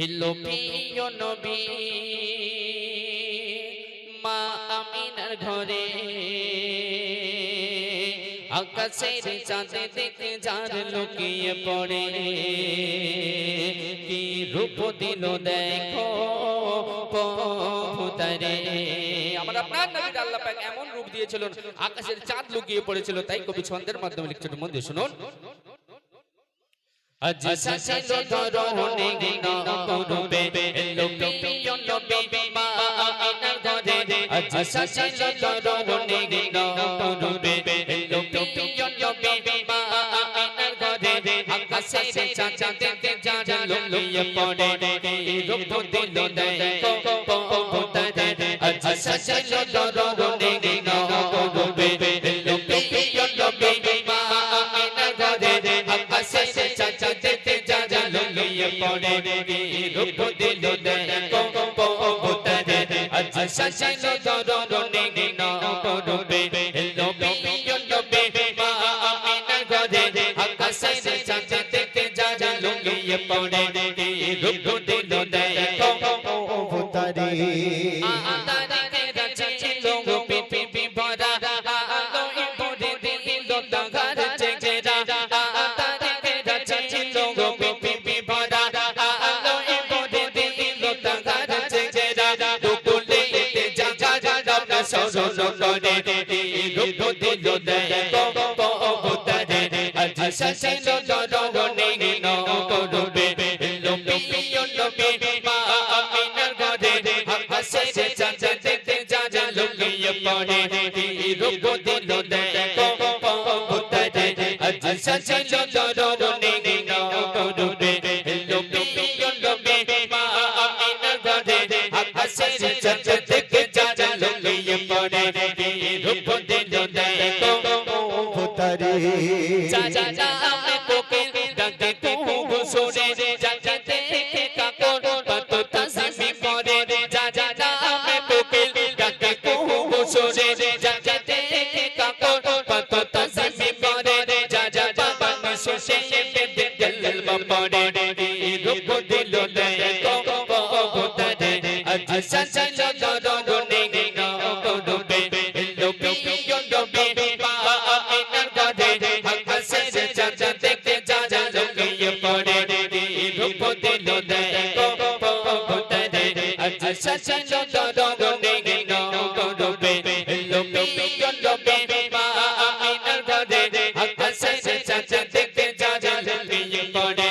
এলো প্রিয় নবী মা আমিনার ঘরে আকাশের চাঁদে দেখে যার লুকিয়ে পড়ে কি রূপ দিল দেখো পথরে আমার আপনার নবী আল্লাহ পাক এমন রূপ দিয়েছিলেন আকাশের চাঁদ লুকিয়ে পড়েছিল তাই কবি ছন্দের মাধ্যমে লিখছেন মন দিয়ে শুনুন আজ সাজালো ধরনে গিনা করবে এলো প্রিয় নবী মা আমিনার ঘরে আজ সাজালো ধরনে গিনা করবে এলো প্রিয় নবী মা আমিনার ঘরে আকাশের চাঁদ দেখে যার লুকিয়ে পড়ে রূপ দিল দেখো পথরে আজ সাজালো ধরনে গিনা করবে এলো প্রিয় নবী মা আমিনার ঘরে আকাশের পড়ে রূপ দিল দেখো পথরে আজ সাজালো ধরনে গিনা করবে এলো প্রিয় নবী মা আমিনার ঘরে আকাশের চাঁদ দেখে যার লুকিয়ে পড়ে রূপ দিল দেখো পথরে আদারে রাজিল পৃথিবী ভরা আলোয় ভরে দিল তাহার চেহারা আদারে রাজিল পৃথিবী ভরা আলোয় ভরে দিল তাহার চেহারা দুপুরে জাগা সরল করে রূপ দিল দেখো পথরে আজ সাজালো ধরনে গিনা করবে এলো প্রিয় নবী মা আমিনার ঘরে আকাশের চাঁদ দেখে যার লুকিয়ে পড়ে রূপ দিল দেখো পথরে আজ সাজালো ধরনে গিনা করবে এলো প্রিয় নবী মা আমিনার ঘরে আকাশের চাঁদ দেখে যার লুকিয়ে পড়ে রূপ দিল দেখো পথরে চাচা আমি কোকিল ডাকে কুহু সুরে চাচা দেখে কাকর কত তাসবি করে চাচা আমি কোকিল ডাকে কুহু সুরে চাচা দেখে কাকর কত তাসবি করে চাচা বাবা সুশে বেদে জলবা পড়ে রূপ দিল দেখো পথরে আজ সাজালো ধরনে গিনা করবে এলো প্রিয় নবী মা আমিনার ঘরে আকাশের চাঁদ দেখে যার লুকিয়ে পড়ে রূপ দিল দেখো পথরে আজ সাজালো ধরনে গিনা করবে এলো প্রিয় নবী মা আমিনার ঘরে আকাশের চাঁদ দেখে যার লুকিয়ে পড়ে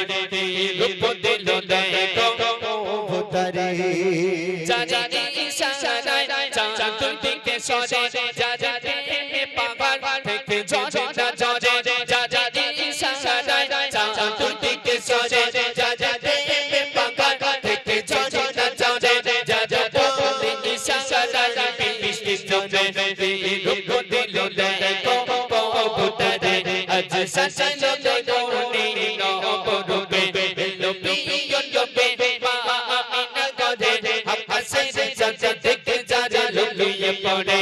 রূপ দিল দেখো পথরে চাঁদের ইশারায় চাঁদ দিকে সরে চাঁদের পাহাড় থেকে ঝরে চাঁদের ইশারায় চাঁদ দিকে সরে চাঁদের পাহাড় থেকে ঝরে চাঁদের ইশারায় বৃষ্টি জমে রূপ দিল দেখো পথরে আজ সাজালো ধরনে গিনা করবে এলো প্রিয় নবী মা আমিনার ঘরে আকাশের চাঁদ দেখে যার লুকিয়ে পড়ে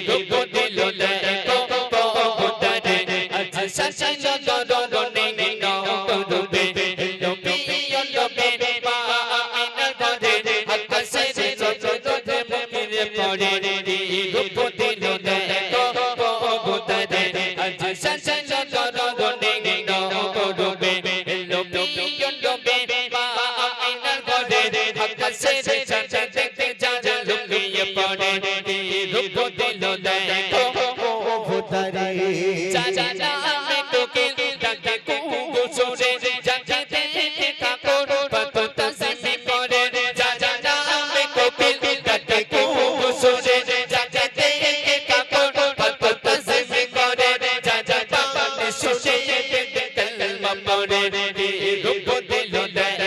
রূপ দিল দেখো পথরে আজ সাজালো ধরনে গিনা করবে এলো প্রিয় নবী মা আমিনার ঘরে আকাশের চাঁদ দেখে লুকিয়ে পড়ে রূপ দিল দেখো পথরে আজ সাজালো ধরনে গিনা করবে এলো প্রিয় নবী মা আমিনার ঘরে আকাশের চাঁদ দেখে যার লুকিয়ে পড়ে রূপ দিল দেখো পথরে চাচা আমি কোকিল ডাকে কুহু সুরে চাচা দেখে কাকর কত তাসবি করে চাচা আমি কোকিল ডাকে কুহু সুরে চাচা দেখে কাকর কত তাসবি করে চাচা বাবা সুশে বেদে কলমা পড়ে রূপ দিল দেখো